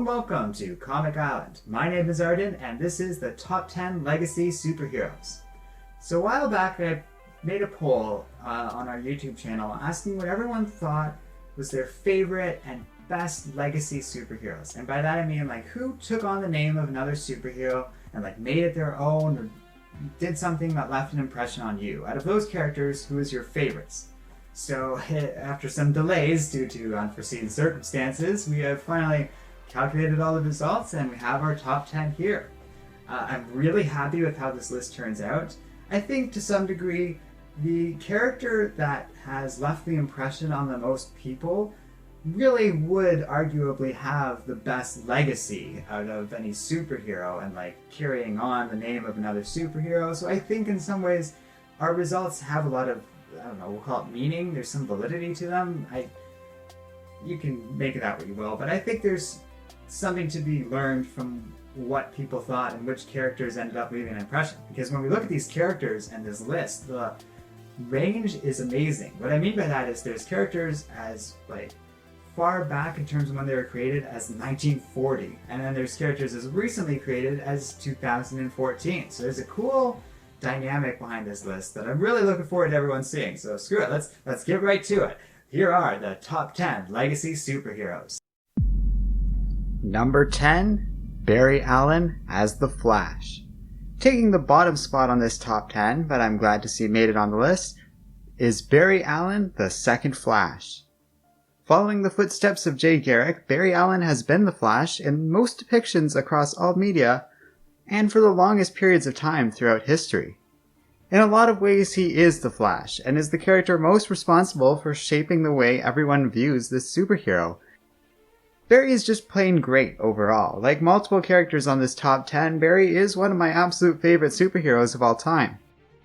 and welcome to Comic Island. My name is Arden, and this is the Top 10 Legacy Superheroes. So a while back, I made a poll on our YouTube channel asking what everyone thought was their favorite and best legacy superheroes. And by that I mean who took on the name of another superhero and made it their own or did something that left an impression on you. Out of those characters, who is your favorites? So after some delays due to unforeseen circumstances, we have finally calculated all the results and we have our top 10 here. I'm really happy with how this list turns out. I think to some degree the character that has left the impression on the most people really would arguably have the best legacy out of any superhero and carrying on the name of another superhero. So I think in some ways our results have a lot of, I don't know, we'll call it meaning. There's some validity to them. You can make it out what you will, but I think there's something to be learned from what people thought and which characters ended up leaving an impression. Because when we look at these characters and this list, the range is amazing. What I mean by that is there's characters as far back in terms of when they were created as 1940, and then there's characters as recently created as 2014. So there's a cool dynamic behind this list that I'm really looking forward to everyone seeing. So screw it, let's get right to it. Here are the top 10 legacy superheroes. Number 10, Barry Allen as the Flash. Taking the bottom spot on this top 10, but I'm glad to see made it on the list, is Barry Allen, the second Flash. Following the footsteps of Jay Garrick, Barry Allen has been the Flash in most depictions across all media, and for the longest periods of time throughout history. In a lot of ways he is the Flash, and is the character most responsible for shaping the way everyone views this superhero. Barry is just plain great overall. Like multiple characters on this top 10, Barry is one of my absolute favorite superheroes of all time.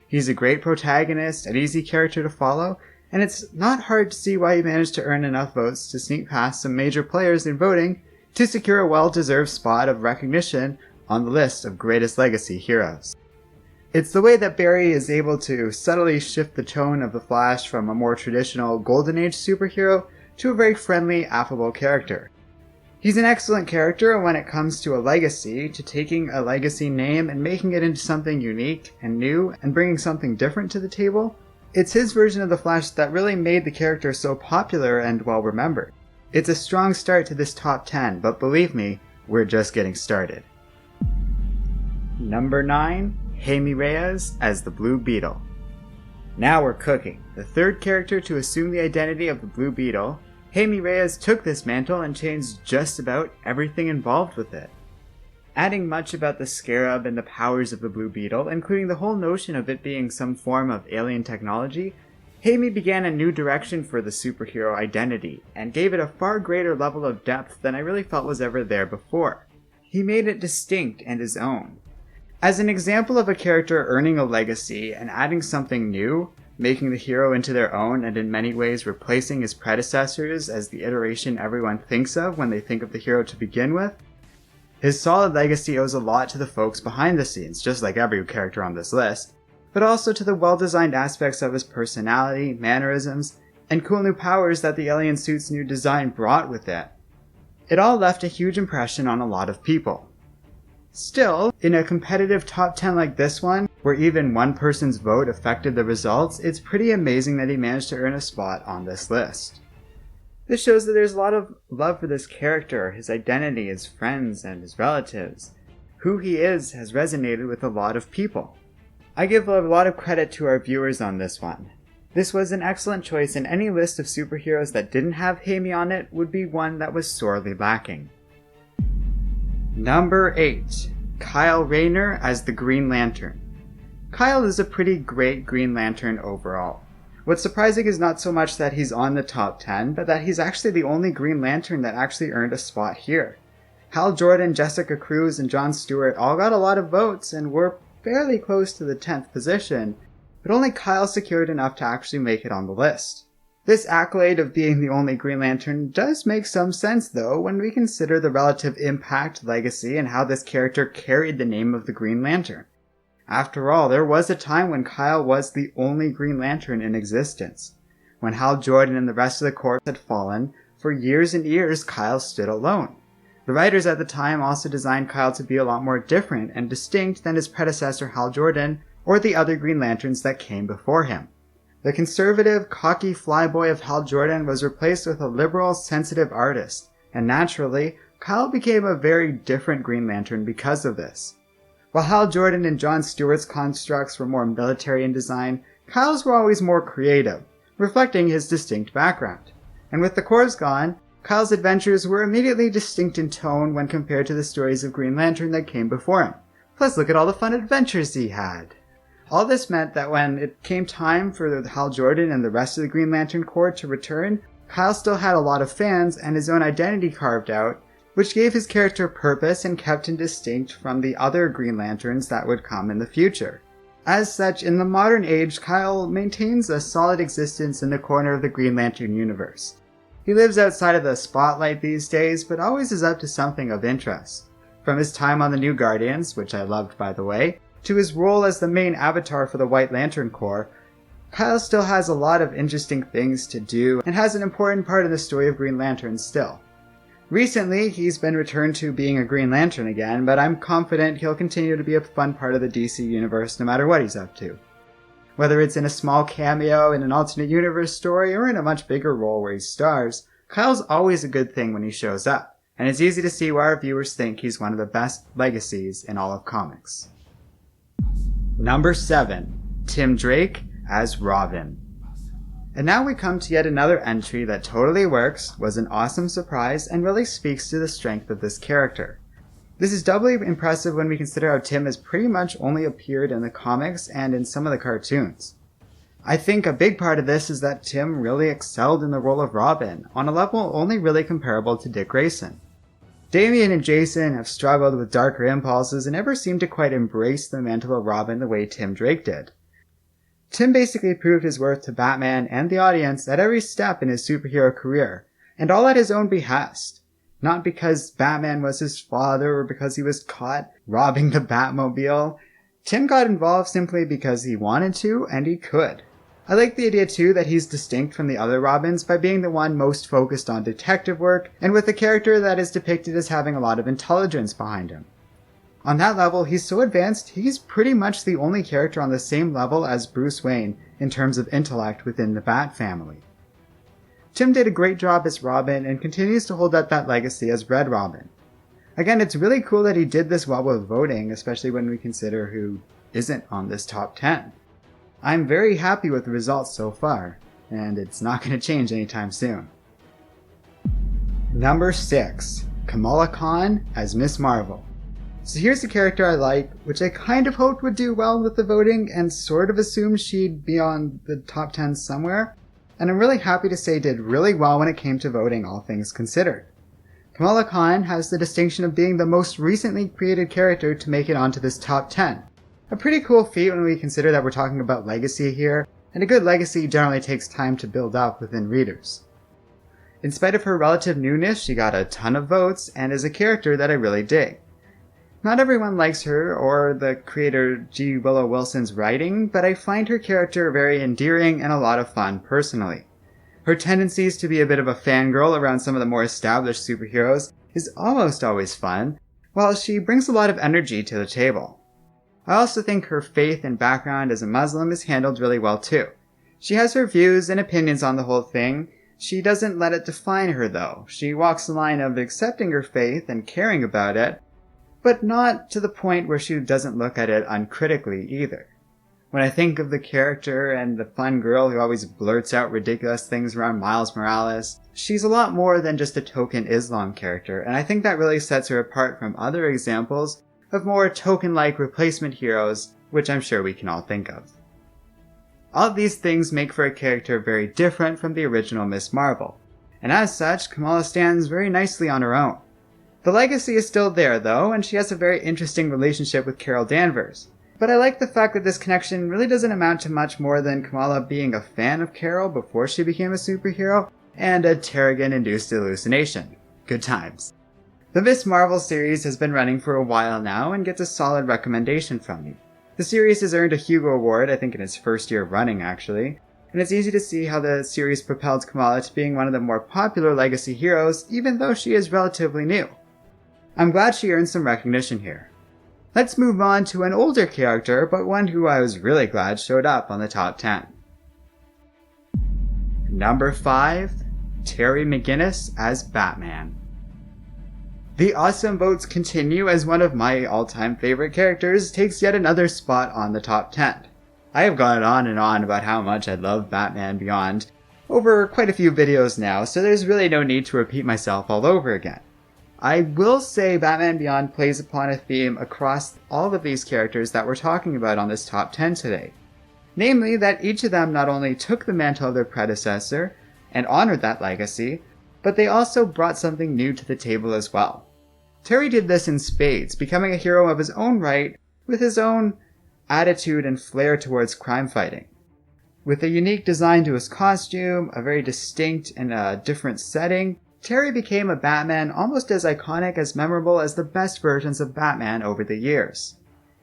He's a great protagonist, an easy character to follow, and it's not hard to see why he managed to earn enough votes to sneak past some major players in voting to secure a well-deserved spot of recognition on the list of greatest legacy heroes. It's the way that Barry is able to subtly shift the tone of the Flash from a more traditional Golden Age superhero to a very friendly, affable character. He's an excellent character when it comes to a legacy, to taking a legacy name and making it into something unique and new and bringing something different to the table. It's his version of the Flash that really made the character so popular and well remembered. It's a strong start to this top 10, but believe me, we're just getting started. Number 9, JAIME Reyes as the Blue Beetle. Now we're cooking. The third character to assume the identity of the Blue Beetle, JAIME Reyes took this mantle and changed just about everything involved with it. Adding much about the scarab and the powers of the Blue Beetle, including the whole notion of it being some form of alien technology, JAIME began a new direction for the superhero identity, and gave it a far greater level of depth than I really felt was ever there before. He made it distinct and his own. As an example of a character earning a legacy and adding something new, making the hero into their own and in many ways replacing his predecessors as the iteration everyone thinks of when they think of the hero to begin with, his solid legacy owes a lot to the folks behind the scenes, just like every character on this list, but also to the well-designed aspects of his personality, mannerisms, and cool new powers that the alien suit's new design brought with it. It all left a huge impression on a lot of people. Still, in a competitive top 10 like this one, where even one person's vote affected the results, it's pretty amazing that he managed to earn a spot on this list. This shows that there's a lot of love for this character, his identity, his friends, and his relatives. Who he is has resonated with a lot of people. I give a lot of credit to our viewers on this one. This was an excellent choice, and any list of superheroes that didn't have JAIME on it would be one that was sorely lacking. Number 8, Kyle Rayner as the Green Lantern. Kyle is a pretty great Green Lantern overall. What's surprising is not so much that he's on the top 10, but that he's actually the only Green Lantern that actually earned a spot here. Hal Jordan, Jessica Cruz, and Jon Stewart all got a lot of votes and were fairly close to the 10th position, but only Kyle secured enough to actually make it on the list. This accolade of being the only Green Lantern does make some sense though when we consider the relative impact, legacy, and how this character carried the name of the Green Lantern. After all, there was a time when Kyle was the only Green Lantern in existence. When Hal Jordan and the rest of the corps had fallen, for years and years Kyle stood alone. The writers at the time also designed Kyle to be a lot more different and distinct than his predecessor Hal Jordan or the other Green Lanterns that came before him. The conservative, cocky flyboy of Hal Jordan was replaced with a liberal, sensitive artist, and naturally, Kyle became a very different Green Lantern because of this. While Hal Jordan and John Stewart's constructs were more military in design, Kyle's were always more creative, reflecting his distinct background. And with the Corps gone, Kyle's adventures were immediately distinct in tone when compared to the stories of Green Lantern that came before him. Plus, look at all the fun adventures he had. All this meant that when it came time for Hal Jordan and the rest of the Green Lantern Corps to return, Kyle still had a lot of fans and his own identity carved out, which gave his character purpose and kept him distinct from the other Green Lanterns that would come in the future. As such, in the modern age, Kyle maintains a solid existence in the corner of the Green Lantern universe. He lives outside of the spotlight these days, but always is up to something of interest. From his time on the New Guardians, which I loved by the way, to his role as the main avatar for the White Lantern Corps, Kyle still has a lot of interesting things to do and has an important part in the story of Green Lantern still. Recently, he's been returned to being a Green Lantern again, but I'm confident he'll continue to be a fun part of the DC universe no matter what he's up to. Whether it's in a small cameo in an alternate universe story or in a much bigger role where he stars, Kyle's always a good thing when he shows up, and it's easy to see why our viewers think he's one of the best legacies in all of comics. Number 7. Tim Drake as Robin. And now we come to yet another entry that totally works, was an awesome surprise, and really speaks to the strength of this character. This is doubly impressive when we consider how Tim has pretty much only appeared in the comics and in some of the cartoons. I think a big part of this is that Tim really excelled in the role of Robin, on a level only really comparable to Dick Grayson. Damian and Jason have struggled with darker impulses and never seemed to quite embrace the mantle of Robin the way Tim Drake did. Tim basically proved his worth to Batman and the audience at every step in his superhero career, and all at his own behest. Not because Batman was his father or because he was caught robbing the Batmobile. Tim got involved simply because he wanted to and he could. I like the idea too that he's distinct from the other Robins by being the one most focused on detective work and with a character that is depicted as having a lot of intelligence behind him. On that level, he's so advanced, he's pretty much the only character on the same level as Bruce Wayne in terms of intellect within the Bat family. Tim did a great job as Robin and continues to hold up that legacy as Red Robin. Again, it's really cool that he did this well with voting, especially when we consider who isn't on this top 10. I'm very happy with the results so far, and it's not going to change anytime soon. Number 6. Kamala Khan as Miss Marvel. So here's a character I like, which I kind of hoped would do well with the voting and sort of assumed she'd be on the top 10 somewhere, and I'm really happy to say did really well when it came to voting, all things considered. Kamala Khan has the distinction of being the most recently created character to make it onto this top 10. A pretty cool feat when we consider that we're talking about legacy here, and a good legacy generally takes time to build up within readers. In spite of her relative newness, she got a ton of votes and is a character that I really dig. Not everyone likes her or the creator G. Willow Wilson's writing, but I find her character very endearing and a lot of fun personally. Her tendencies to be a bit of a fangirl around some of the more established superheroes is almost always fun, while she brings a lot of energy to the table. I also think her faith and background as a Muslim is handled really well too. She has her views and opinions on the whole thing. She doesn't let it define her though. She walks the line of accepting her faith and caring about it, but not to the point where she doesn't look at it uncritically either. When I think of the character and the fun girl who always blurts out ridiculous things around Miles Morales, she's a lot more than just a token Islam character, and I think that really sets her apart from other examples of more token-like replacement heroes, which I'm sure we can all think of. All of these things make for a character very different from the original Miss Marvel, and as such, Kamala stands very nicely on her own. The legacy is still there though, and she has a very interesting relationship with Carol Danvers. But I like the fact that this connection really doesn't amount to much more than Kamala being a fan of Carol before she became a superhero, and a Terrigen-induced hallucination. Good times. The Miss Marvel series has been running for a while now and gets a solid recommendation from me. The series has earned a Hugo Award, I think in its first year of running actually, and it's easy to see how the series propelled Kamala to being one of the more popular legacy heroes, even though she is relatively new. I'm glad she earned some recognition here. Let's move on to an older character, but one who I was really glad showed up on the top 10. Number 5, Terry McGinnis as Batman. The awesome votes continue as one of my all-time favorite characters takes yet another spot on the top 10. I have gone on and on about how much I love Batman Beyond over quite a few videos now, so there's really no need to repeat myself all over again. I will say Batman Beyond plays upon a theme across all of these characters that we're talking about on this top 10 today. Namely that each of them not only took the mantle of their predecessor and honored that legacy, but they also brought something new to the table as well. Terry did this in spades, becoming a hero of his own right with his own attitude and flair towards crime fighting. With a unique design to his costume, a very distinct and different setting, Terry became a Batman almost as iconic as memorable as the best versions of Batman over the years.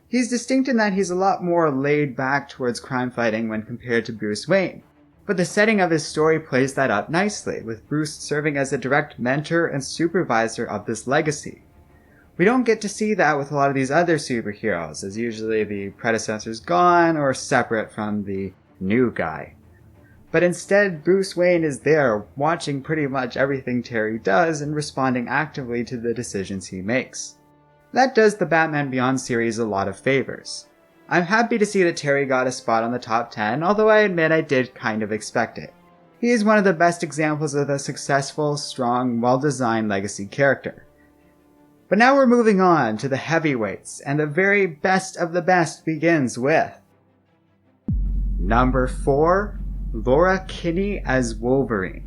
He's distinct in that he's a lot more laid back towards crime fighting when compared to Bruce Wayne, but the setting of his story plays that up nicely, with Bruce serving as a direct mentor and supervisor of this legacy. We don't get to see that with a lot of these other superheroes, as usually the predecessor's gone or separate from the new guy. But instead, Bruce Wayne is there, watching pretty much everything Terry does and responding actively to the decisions he makes. That does the Batman Beyond series a lot of favors. I'm happy to see that Terry got a spot on the top 10, although I admit I did kind of expect it. He is one of the best examples of a successful, strong, well-designed legacy character. But now we're moving on to the heavyweights, and the very best of the best begins with Number 4, Laura Kinney as Wolverine.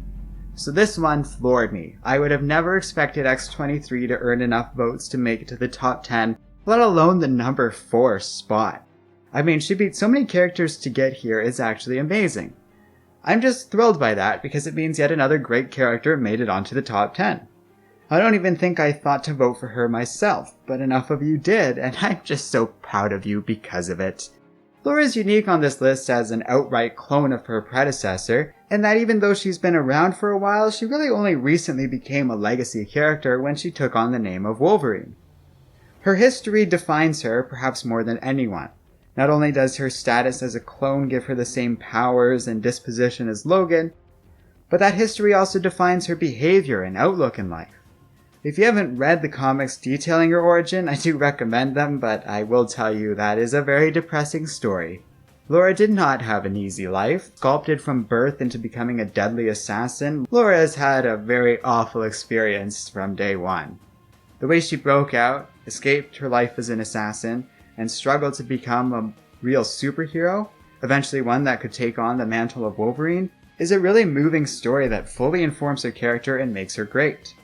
So this one floored me. I would have never expected X-23 to earn enough votes to make it to the top 10, let alone the number 4 spot. I mean, she beat so many characters to get here, it's actually amazing. I'm just thrilled by that because it means yet another great character made it onto the top 10. I don't even think I thought to vote for her myself, but enough of you did, and I'm just so proud of you because of it. Laura is unique on this list as an outright clone of her predecessor, and that even though she's been around for a while, she really only recently became a legacy character when she took on the name of Wolverine. Her history defines her perhaps more than anyone. Not only does her status as a clone give her the same powers and disposition as Logan, but that history also defines her behavior and outlook in life. If you haven't read the comics detailing her origin, I do recommend them, but I will tell you that is a very depressing story. Laura did not have an easy life. Sculpted from birth into becoming a deadly assassin, Laura has had a very awful experience from day one. The way she broke out, escaped her life as an assassin, and struggled to become a real superhero, eventually one that could take on the mantle of Wolverine, is a really moving story that fully informs her character and makes her great.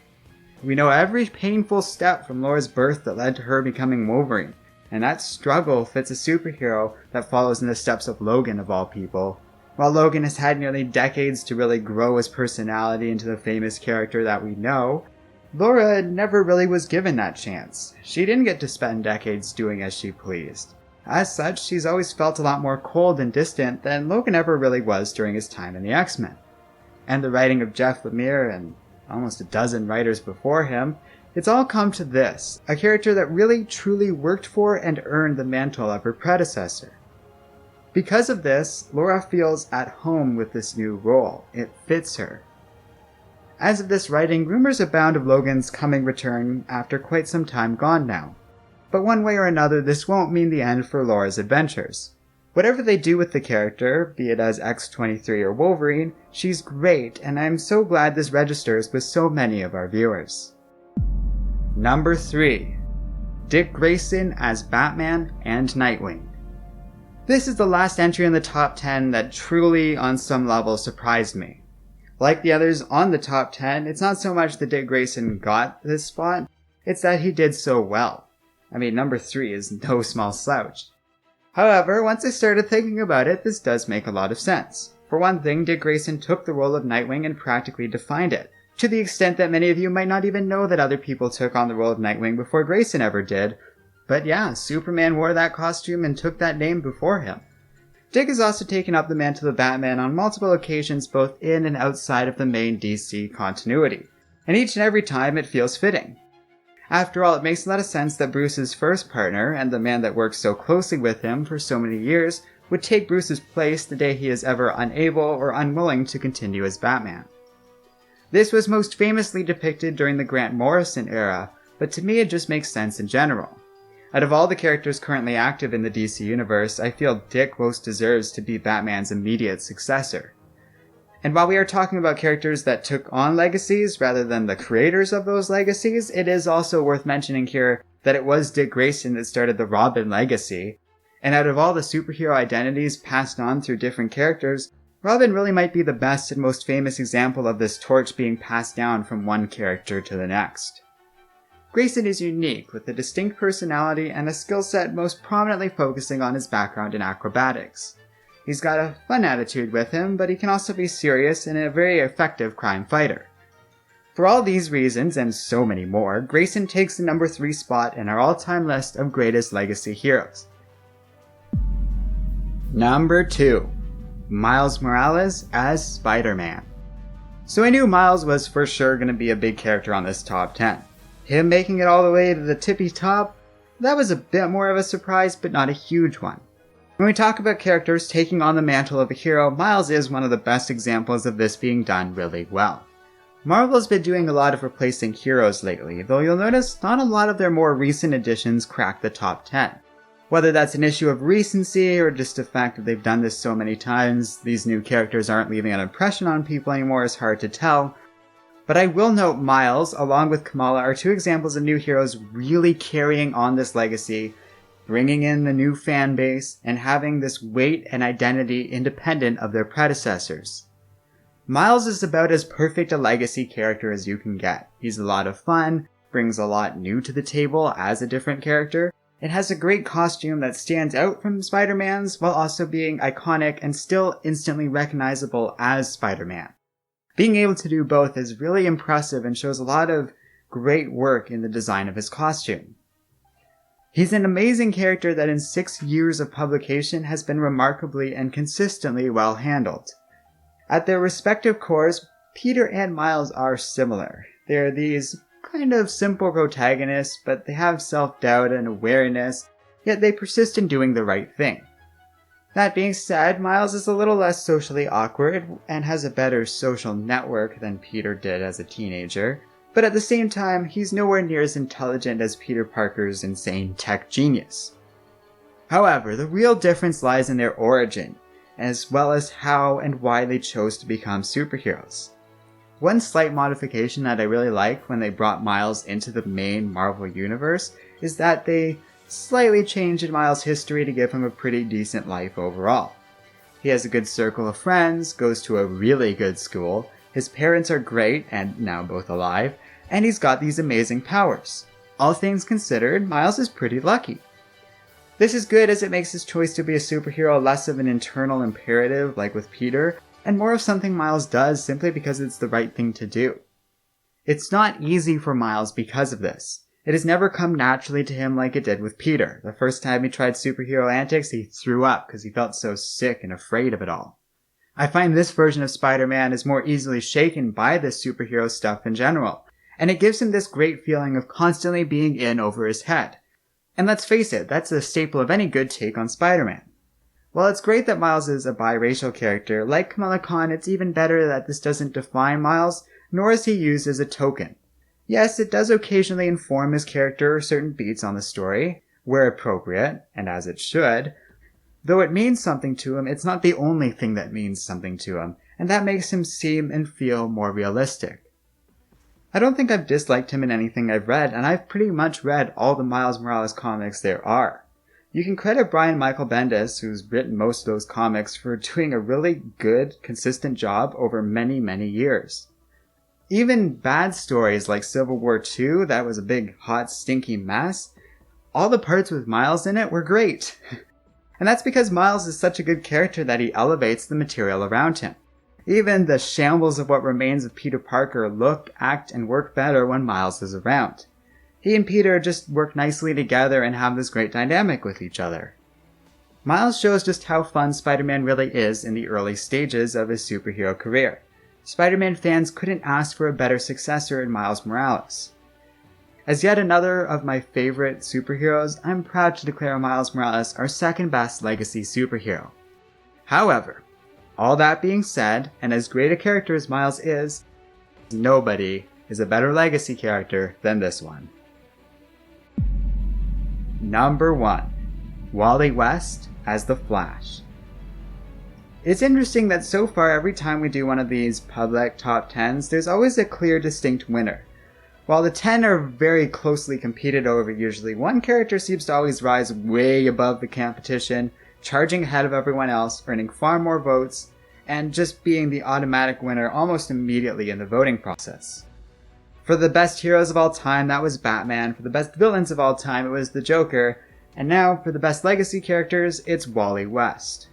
We know every painful step from Laura's birth that led to her becoming Wolverine, and that struggle fits a superhero that follows in the steps of Logan of all people. While Logan has had nearly decades to really grow his personality into the famous character that we know, Laura never really was given that chance. She didn't get to spend decades doing as she pleased. As such, she's always felt a lot more cold and distant than Logan ever really was during his time in the X-Men. And the writing of Jeff Lemire and almost a dozen writers before him, it's all come to this, a character that really truly worked for and earned the mantle of her predecessor. Because of this, Laura feels at home with this new role. It fits her. As of this writing, rumors abound of Logan's coming return after quite some time gone now. But one way or another, this won't mean the end for Laura's adventures. Whatever they do with the character, be it as X-23 or Wolverine, she's great, and I'm so glad this registers with so many of our viewers. Number 3. Dick Grayson as Batman and Nightwing. This is the last entry in the top 10 that truly, on some level, surprised me. Like the others on the top 10, it's not so much that Dick Grayson got this spot, it's that he did so well. I mean, number 3 is no small slouch. However, once I started thinking about it, this does make a lot of sense. For one thing, Dick Grayson took the role of Nightwing and practically defined it, to the extent that many of you might not even know that other people took on the role of Nightwing before Grayson ever did. But yeah, Superman wore that costume and took that name before him. Dick has also taken up the mantle of Batman on multiple occasions both in and outside of the main DC continuity, and each and every time it feels fitting. After all, it makes a lot of sense that Bruce's first partner, and the man that worked so closely with him for so many years, would take Bruce's place the day he is ever unable or unwilling to continue as Batman. This was most famously depicted during the Grant Morrison era, but to me it just makes sense in general. Out of all the characters currently active in the DC universe, I feel Dick most deserves to be Batman's immediate successor. And while we are talking about characters that took on legacies rather than the creators of those legacies, it is also worth mentioning here that it was Dick Grayson that started the Robin legacy. And out of all the superhero identities passed on through different characters, Robin really might be the best and most famous example of this torch being passed down from one character to the next. Grayson is unique, with a distinct personality and a skill set most prominently focusing on his background in acrobatics. He's got a fun attitude with him, but he can also be serious and a very effective crime fighter. For all these reasons, and so many more, Grayson takes the number 3 spot in our all-time list of greatest legacy heroes. Number 2. Miles Morales as Spider-Man. So I knew Miles was for sure going to be a big character on this top 10. Him making it all the way to the tippy top, that was a bit more of a surprise, but not a huge one. When we talk about characters taking on the mantle of a hero, Miles is one of the best examples of this being done really well. Marvel's been doing a lot of replacing heroes lately, though you'll notice not a lot of their more recent additions crack the top 10. Whether that's an issue of recency or just the fact that they've done this so many times, these new characters aren't leaving an impression on people anymore is hard to tell. But I will note Miles, along with Kamala, are 2 examples of new heroes really carrying on this legacy, bringing in the new fan base, and having this weight and identity independent of their predecessors. Miles is about as perfect a legacy character as you can get. He's a lot of fun, brings a lot new to the table as a different character, it has a great costume that stands out from Spider-Man's while also being iconic and still instantly recognizable as Spider-Man. Being able to do both is really impressive and shows a lot of great work in the design of his costume. He's an amazing character that in 6 years of publication has been remarkably and consistently well handled. At their respective cores, Peter and Miles are similar. They're these kind of simple protagonists, but they have self-doubt and awareness, yet they persist in doing the right thing. That being said, Miles is a little less socially awkward and has a better social network than Peter did as a teenager, but at the same time, he's nowhere near as intelligent as Peter Parker's insane tech genius. However, the real difference lies in their origin, as well as how and why they chose to become superheroes. One slight modification that I really like when they brought Miles into the main Marvel universe is that they slightly changed Miles' history to give him a pretty decent life overall. He has a good circle of friends, goes to a really good school, his parents are great and now both alive, and he's got these amazing powers. All things considered, Miles is pretty lucky. This is good as it makes his choice to be a superhero less of an internal imperative like with Peter, and more of something Miles does simply because it's the right thing to do. It's not easy for Miles because of this. It has never come naturally to him like it did with Peter. The first time he tried superhero antics, he threw up because he felt so sick and afraid of it all. I find this version of Spider-Man is more easily shaken by this superhero stuff in general, and it gives him this great feeling of constantly being in over his head. And let's face it, that's a staple of any good take on Spider-Man. While it's great that Miles is a biracial character, like Kamala Khan, it's even better that this doesn't define Miles, nor is he used as a token. Yes, it does occasionally inform his character or certain beats on the story, where appropriate, and as it should. Though it means something to him, it's not the only thing that means something to him, and that makes him seem and feel more realistic. I don't think I've disliked him in anything I've read, and I've pretty much read all the Miles Morales comics there are. You can credit Brian Michael Bendis, who's written most of those comics, for doing a really good, consistent job over many, many years. Even bad stories like Civil War II, that was a big, hot, stinky mess, all the parts with Miles in it were great. And that's because Miles is such a good character that he elevates the material around him. Even the shambles of what remains of Peter Parker look, act, and work better when Miles is around. He and Peter just work nicely together and have this great dynamic with each other. Miles shows just how fun Spider-Man really is in the early stages of his superhero career. Spider-Man fans couldn't ask for a better successor in Miles Morales. As yet another of my favorite superheroes, I'm proud to declare Miles Morales our second best legacy superhero. However, all that being said, and as great a character as Miles is, nobody is a better legacy character than this one. Number 1. Wally West as the Flash. It's interesting that so far every time we do one of these public top 10s, there's always a clear distinct winner. While the 10 are very closely competed over usually, one character seems to always rise way above the competition, charging ahead of everyone else, earning far more votes, and just being the automatic winner almost immediately in the voting process. For the best heroes of all time, that was Batman. For the best villains of all time, it was the Joker. And now, for the best legacy characters, it's Wally West.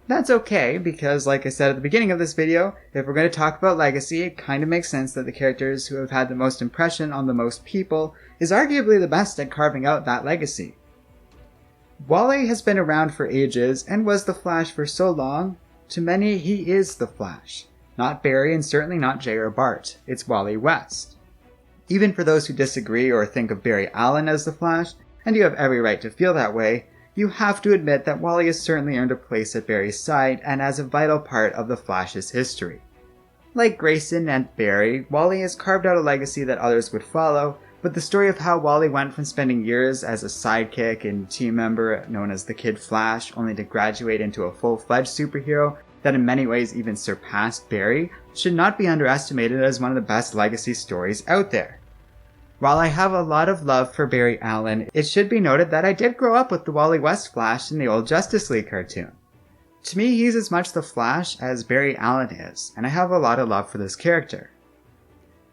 That's okay, because like I said at the beginning of this video, if we're going to talk about legacy, it kind of makes sense that the characters who have had the most impression on the most people is arguably the best at carving out that legacy. Wally has been around for ages and was the Flash for so long. To many, he is the Flash. Not Barry and certainly not Jay or Bart. It's Wally West. Even for those who disagree or think of Barry Allen as the Flash, and you have every right to feel that way, you have to admit that Wally has certainly earned a place at Barry's side and as a vital part of the Flash's history. Like Grayson and Barry, Wally has carved out a legacy that others would follow, but the story of how Wally went from spending years as a sidekick and team member known as the Kid Flash, only to graduate into a full-fledged superhero that in many ways even surpassed Barry, should not be underestimated as one of the best legacy stories out there. While I have a lot of love for Barry Allen, it should be noted that I did grow up with the Wally West Flash in the old Justice League cartoon. To me, he's as much the Flash as Barry Allen is, and I have a lot of love for this character.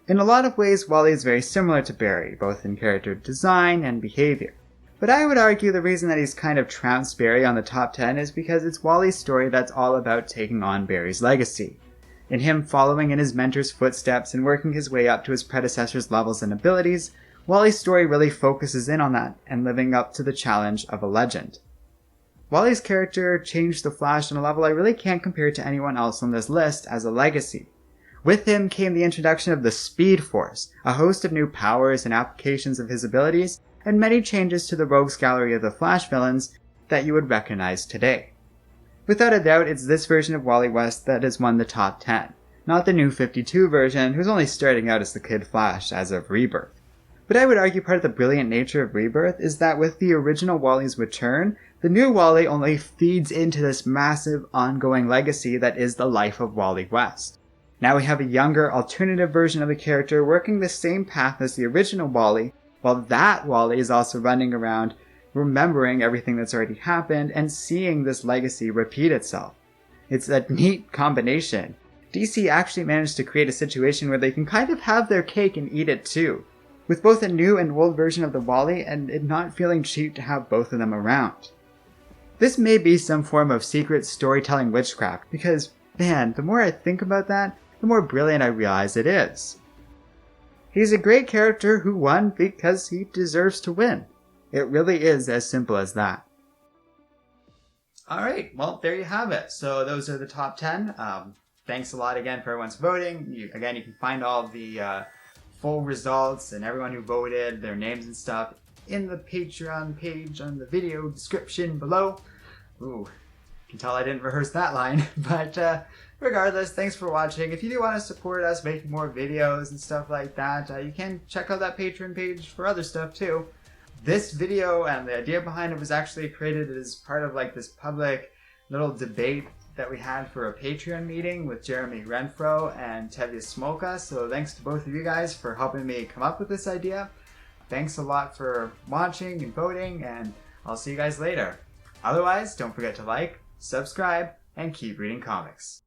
In a lot of ways, Wally is very similar to Barry, both in character design and behavior. But I would argue the reason that he's kind of trounced Barry on the top 10 is because it's Wally's story that's all about taking on Barry's legacy. In him following in his mentor's footsteps and working his way up to his predecessor's levels and abilities, Wally's story really focuses in on that and living up to the challenge of a legend. Wally's character changed the Flash on a level I really can't compare to anyone else on this list as a legacy. With him came the introduction of the Speed Force, a host of new powers and applications of his abilities, and many changes to the rogues gallery of the Flash villains that you would recognize today. Without a doubt, it's this version of Wally West that has won the top 10, not the new 52 version, who's only starting out as the Kid Flash as of Rebirth. But I would argue part of the brilliant nature of Rebirth is that with the original Wally's return, the new Wally only feeds into this massive ongoing legacy that is the life of Wally West. Now we have a younger, alternative version of the character working the same path as the original Wally, while that Wally is also running around remembering everything that's already happened and seeing this legacy repeat itself. It's a neat combination. DC actually managed to create a situation where they can kind of have their cake and eat it too, with both a new and old version of the Wally and it not feeling cheap to have both of them around. This may be some form of secret storytelling witchcraft because, man, the more I think about that, the more brilliant I realize it is. He's a great character who won because he deserves to win. It really is as simple as that. Alright, well, there you have it. So those are the top 10. Thanks a lot again for everyone's voting. You can find all the full results and everyone who voted, their names and stuff, in the Patreon page on the video description below. Ooh, you can tell I didn't rehearse that line. But regardless, thanks for watching. If you do want to support us making more videos and stuff like that, you can check out that Patreon page for other stuff too. This video and the idea behind it was actually created as part of like this public little debate that we had for a Patreon meeting with Jeremy Renfro and Tevye Smolka. So thanks to both of you guys for helping me come up with this idea. Thanks a lot for watching and voting, and I'll see you guys later. Otherwise, don't forget to like, subscribe, and keep reading comics.